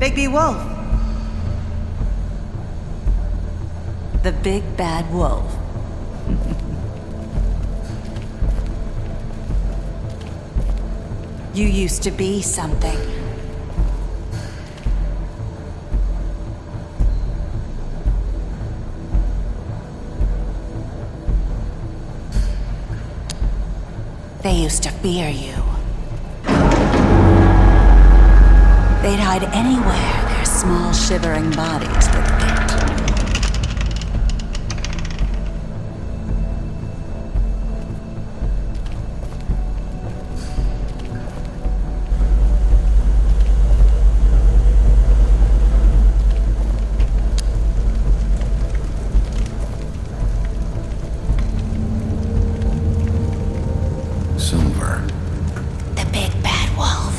Bigby Wolf. The big bad wolf. You used to be something. They used to fear you. They'd hide anywhere their small, shivering bodies would fit. Silver. The big bad wolf.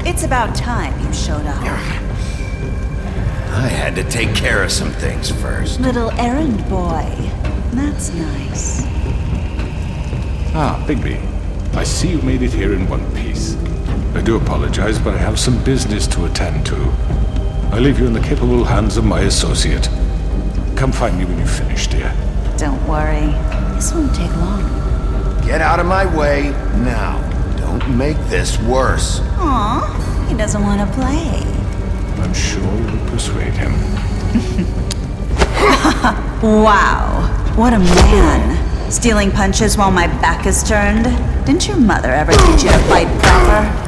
It's about time you showed up. I had to take care of some things first. Little errand boy. That's nice. Ah, Bigby. I see you made it here in one piece. I do apologize, but I have some business to attend to. I leave you in the capable hands of my associate. Come find me when you've finished, dear. Don't worry. This won't take long. Get out of my way now. Don't make this worse. Aw, he doesn't want to play. I'm sure you'll persuade him. Wow, what a man. Stealing punches while my back is turned? Didn't your mother ever teach you to fight proper?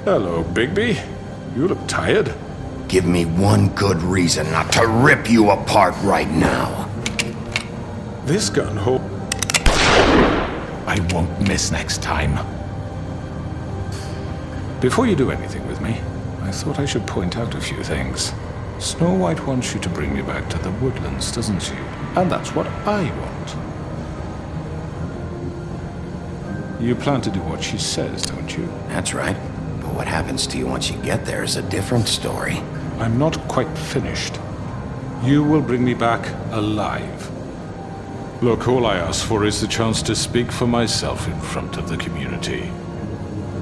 Hello, Bigby. You look tired. Give me one good reason not to rip you apart right now. This gun hold... I won't miss next time. Before you do anything with me, I thought I should point out a few things. Snow White wants you to bring me back to the woodlands, doesn't she? And that's what I want. You plan to do what she says, don't you? That's right. But what happens to you once you get there is a different story. I'm not quite finished. You will bring me back alive. Look, all I ask for is the chance to speak for myself in front of the community.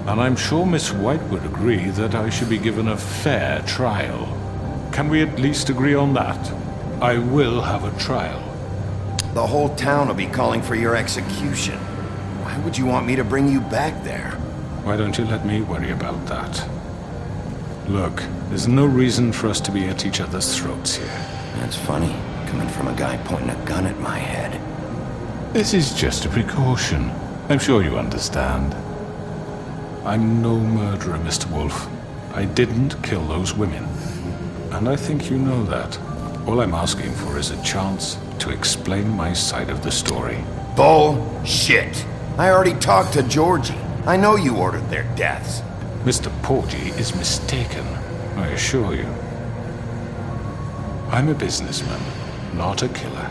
And I'm sure Miss White would agree that I should be given a fair trial. Can we at least agree on that? I will have a trial. The whole town will be calling for your execution. Why would you want me to bring you back there? Why don't you let me worry about that? Look, there's no reason for us to be at each other's throats here. That's funny, coming from a guy pointing a gun at my head. This is just a precaution. I'm sure you understand. I'm no murderer, Mr. Wolf. I didn't kill those women. And I think you know that. All I'm asking for is a chance to explain my side of the story. Bullshit! I already talked to Georgie. I know you ordered their deaths. Mr. Porgy is mistaken, I assure you. I'm a businessman, not a killer.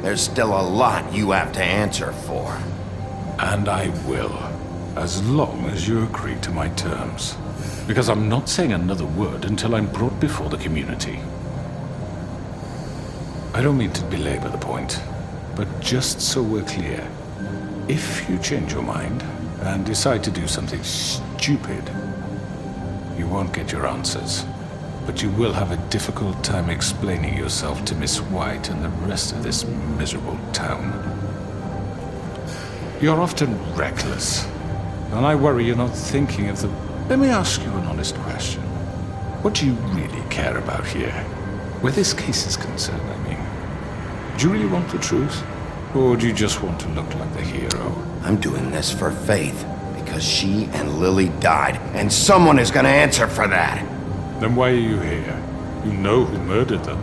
There's still a lot you have to answer for. And I will, as long as you agree to my terms. Because I'm not saying another word until I'm brought before the community. I don't mean to belabor the point, but just so we're clear, if you change your mind and decide to do something stupid, you won't get your answers. But you will have a difficult time explaining yourself to Miss White and the rest of this miserable town. You're often reckless, and I worry you're not thinking of the... Let me ask you an honest question. What do you really care about here? Where this case is concerned, I mean. Do you really want the truth? Or do you just want to look like the hero? I'm doing this for Faith, because she and Lily died, and someone is gonna answer for that! Then why are you here? You know who murdered them.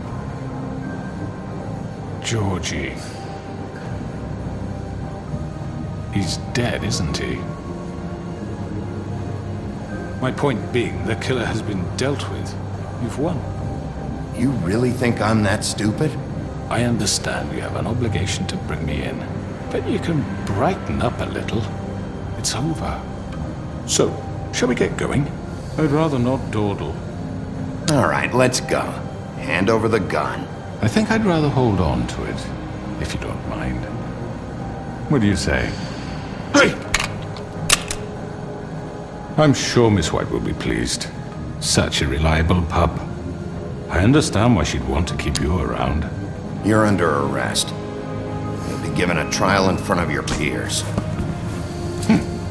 Georgie. He's dead, isn't he? My point being, the killer has been dealt with. You've won. You really think I'm that stupid? I understand you have an obligation to bring me in, but you can brighten up a little. It's over. So, shall we get going? I'd rather not dawdle. All right, let's go. Hand over the gun. I think I'd rather hold on to it, if you don't mind. What do you say? Hey! I'm sure Miss White will be pleased. Such a reliable pup. I understand why she'd want to keep you around. You're under arrest. You'll be given a trial in front of your peers.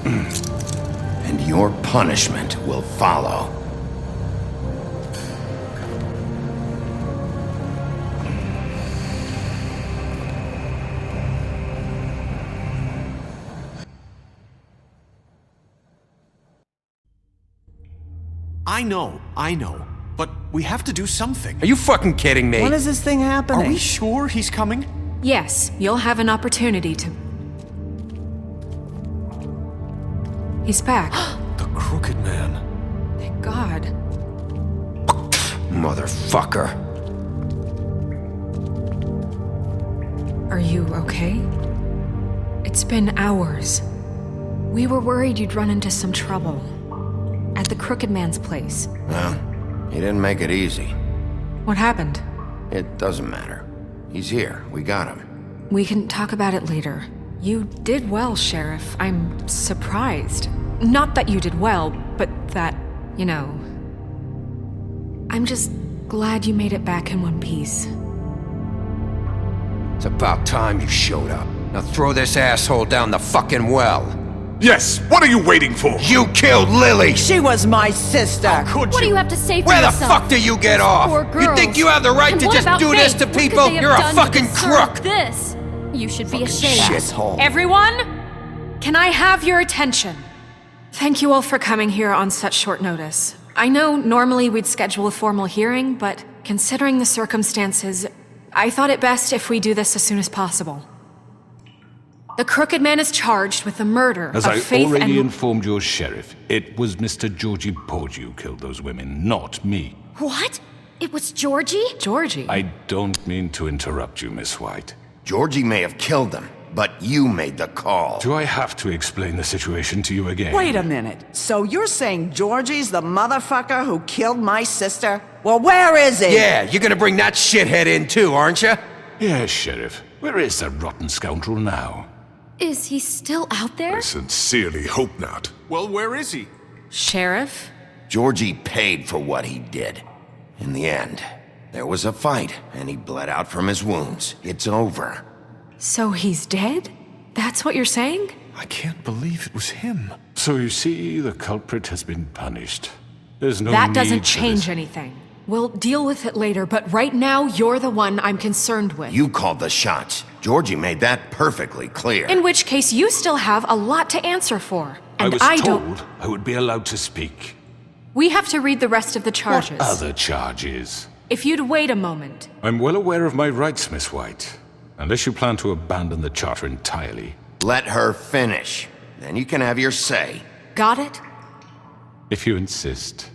And your punishment will follow. I know. But we have to do something. Are you fucking kidding me? When is this thing happening? Are we sure he's coming? Yes, you'll have an opportunity to... He's back. The Crooked Man. Thank God. Motherfucker. Are you okay? It's been hours. We were worried you'd run into some trouble. At the Crooked Man's place. Well, he didn't make it easy. What happened? It doesn't matter. He's here. We got him. We can talk about it later. You did well, Sheriff. I'm surprised. Not that you did well, but that, you know... I'm just glad you made it back in one piece. It's about time you showed up. Now throw this asshole down the fucking well. Yes! What are you waiting for? You killed Lily! She was my sister. Could What do you have to say for Where the yourself? fuck do you get Those off? poor You girls. think you have the right And to what just about do this Faith? to What could people? they have You're a done to fucking deserve crook! This. You should be ashamed. Shithole. Everyone, can I have your attention? Thank you all for coming here on such short notice. I know normally we'd schedule a formal hearing, but considering the circumstances, I thought it best if we do this as soon as possible. The Crooked Man is charged with the murder As of I Faith already and... informed your sheriff, it was Mr. Georgie Porgy who killed those women, not me. What? It was Georgie? Georgie? I don't mean to interrupt you, Miss White. Georgie may have killed them, but you made the call. Do I have to explain the situation to you again? Wait a minute. So you're saying Georgie's the motherfucker who killed my sister? Well, where is he? Yeah, you're gonna bring that shithead in too, aren't you? Yes, Sheriff. Where is that rotten scoundrel now? Is he still out there? I sincerely hope not. Well, where is he? Sheriff? Georgie paid for what he did. In the end, there was a fight, and he bled out from his wounds. It's over. So he's dead? That's what you're saying? I can't believe it was him. So you see, the culprit has been punished. There's no That need doesn't for change this. anything. We'll deal with it later, but right now, you're the one I'm concerned with. You called the shots. Georgie made that perfectly clear. In which case, you still have a lot to answer for. I And was don't... told I would be allowed to speak. We have to read the rest of the charges. What other charges? If you'd wait a moment. I'm well aware of my rights, Miss White. Unless you plan to abandon the charter entirely. Let her finish. Then you can have your say. Got it? If you insist.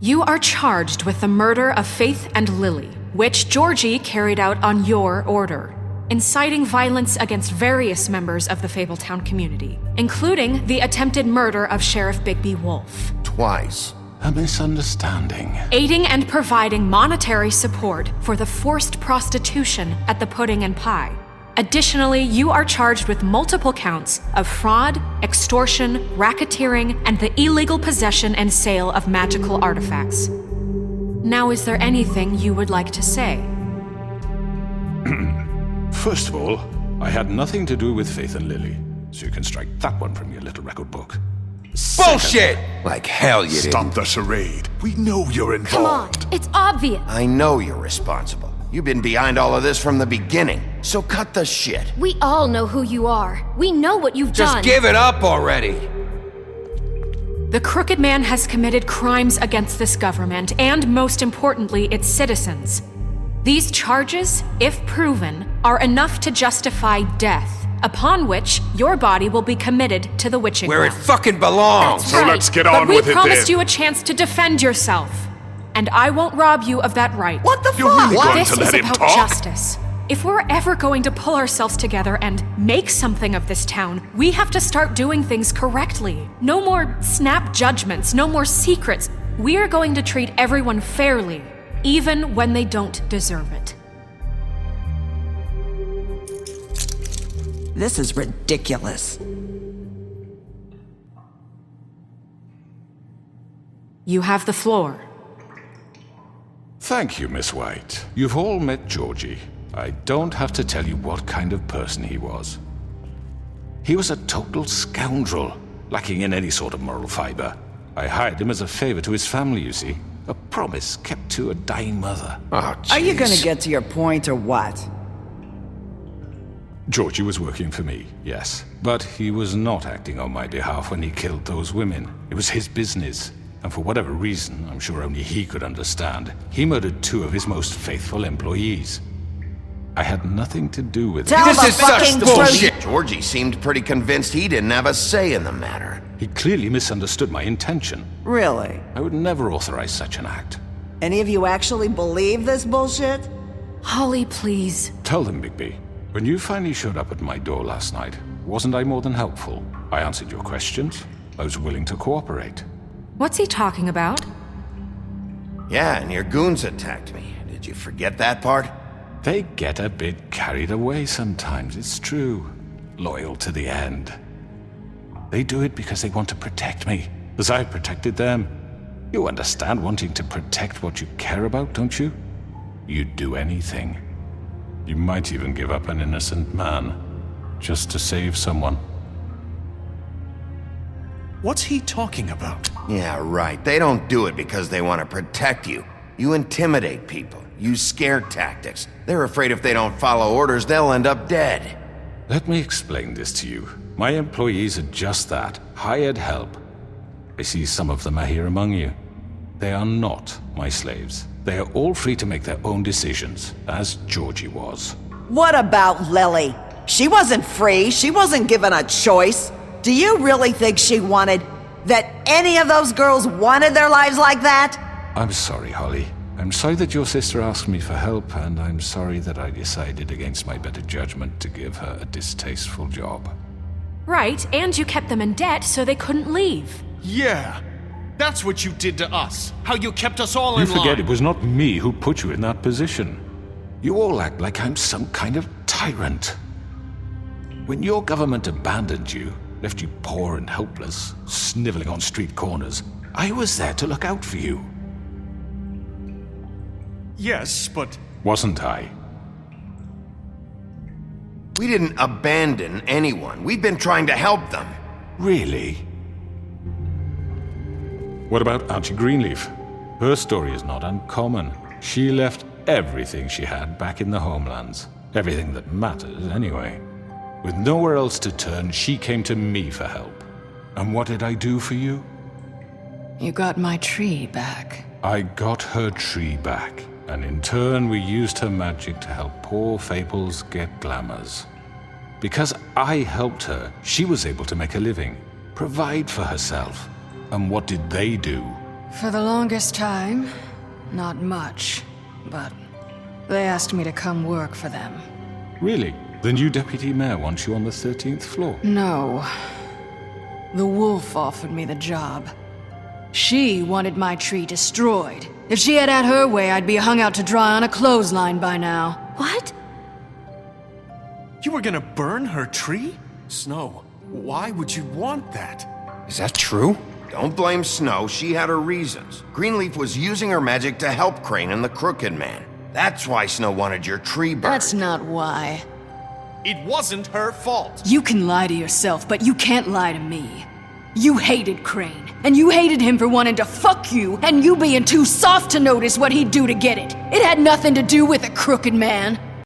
You are charged with the murder of Faith and Lily, which Georgie carried out on your order, inciting violence against various members of the Fabletown community, including the attempted murder of Sheriff Bigby Wolf. Twice. A misunderstanding. Aiding and providing monetary support for the forced prostitution at the Pudding and Pie. Additionally, you are charged with multiple counts of fraud, extortion, racketeering, and the illegal possession and sale of magical artifacts. Now, is there anything you would like to say? First of all, I had nothing to do with Faith and Lily, so you can strike that one from your little record book. Bullshit! Like hell you Stop didn't. the charade. We know you're Come on, involved. it's obvious. I know you're responsible. You've been behind all of this from the beginning. So cut the shit. We all know who you are. We know what you've Just done. give it up already. The Crooked Man has committed crimes against this government and, most importantly, its citizens. These charges, if proven, are enough to justify death, upon which your body will be committed to the witching Where it well. fucking belongs. That's So right. let's get But on we with it promised then. you a chance to defend yourself, and I won't rob you of that right. What the You're fuck? really going This to is let him about talk? justice. If we're ever going to pull ourselves together and make something of this town, we have to start doing things correctly. No more snap judgments, no more secrets. We are going to treat everyone fairly, even when they don't deserve it. This is ridiculous. You have the floor. Thank you, Miss White. You've all met Georgie. I don't have to tell you what kind of person he was. He was a total scoundrel, lacking in any sort of moral fiber. I hired him as a favor to his family, you see. A promise kept to a dying mother. Oh, Are you gonna jeez. get to your point or what? Georgie was working for me, yes. But he was not acting on my behalf when he killed those women. It was his business. And for whatever reason, I'm sure only he could understand, he murdered 2 of his most faithful employees. I had nothing to do with it. Tell This the is such fucking bullshit. truth. Georgie seemed pretty convinced he didn't have a say in the matter. He clearly misunderstood my intention. Really? I would never authorize such an act. Any of you actually believe this bullshit? Holly, please. Tell them, Bigby. When you finally showed up at my door last night, wasn't I more than helpful? I answered your questions. I was willing to cooperate. What's he talking about? Yeah, and your goons attacked me. Did you forget that part? They get a bit carried away sometimes, it's true. Loyal to the end. They do it because they want to protect me, as I protected them. You understand wanting to protect what you care about, don't you? You'd do anything. You might even give up an innocent man, just to save someone. What's he talking about? Yeah, right. They don't do it because they want to protect you. You intimidate people, use scare tactics. They're afraid if they don't follow orders, they'll end up dead. Let me explain this to you. My employees are just that, hired help. I see some of them are here among you. They are not my slaves. They are all free to make their own decisions, as Georgie was. What about Lily? She wasn't free. She wasn't given a choice. Do you really think she wanted... that any of those girls wanted their lives like that? I'm sorry, Holly. I'm sorry that your sister asked me for help, and I'm sorry that I decided against my better judgment to give her a distasteful job. Right, and you kept them in debt so they couldn't leave. Yeah. That's what you did to us. How you kept us all You in line. forget it was not me who put you in that position. You all act like I'm some kind of tyrant. When your government abandoned you, left you poor and helpless, sniveling on street corners, I was there to look out for you. Yes, but... Wasn't I? We didn't abandon anyone. We've been trying to help them. Really? What about Auntie Greenleaf? Her story is not uncommon. She left everything she had back in the homelands. Everything that matters, anyway. With nowhere else to turn, she came to me for help. And what did I do for you? You got my tree back. I got her tree back, and in turn we used her magic to help poor Fables get glamours. Because I helped her, she was able to make a living, provide for herself. And what did they do? For the longest time, not much. But they asked me to come work for them. Really? The new deputy mayor wants you on the 13th floor? No. The wolf offered me the job. She wanted my tree destroyed. If she had her way, I'd be hung out to dry on a clothesline by now. What? You were gonna burn her tree? Snow, why would you want that? Is that true? Don't blame Snow, she had her reasons. Greenleaf was using her magic to help Crane and the Crooked Man. That's why Snow wanted your tree burned. That's not why. It wasn't her fault. You can lie to yourself, but you can't lie to me. You hated Crane, and you hated him for wanting to fuck you, and you being too soft to notice what he'd do to get it. It had nothing to do with a Crooked Man.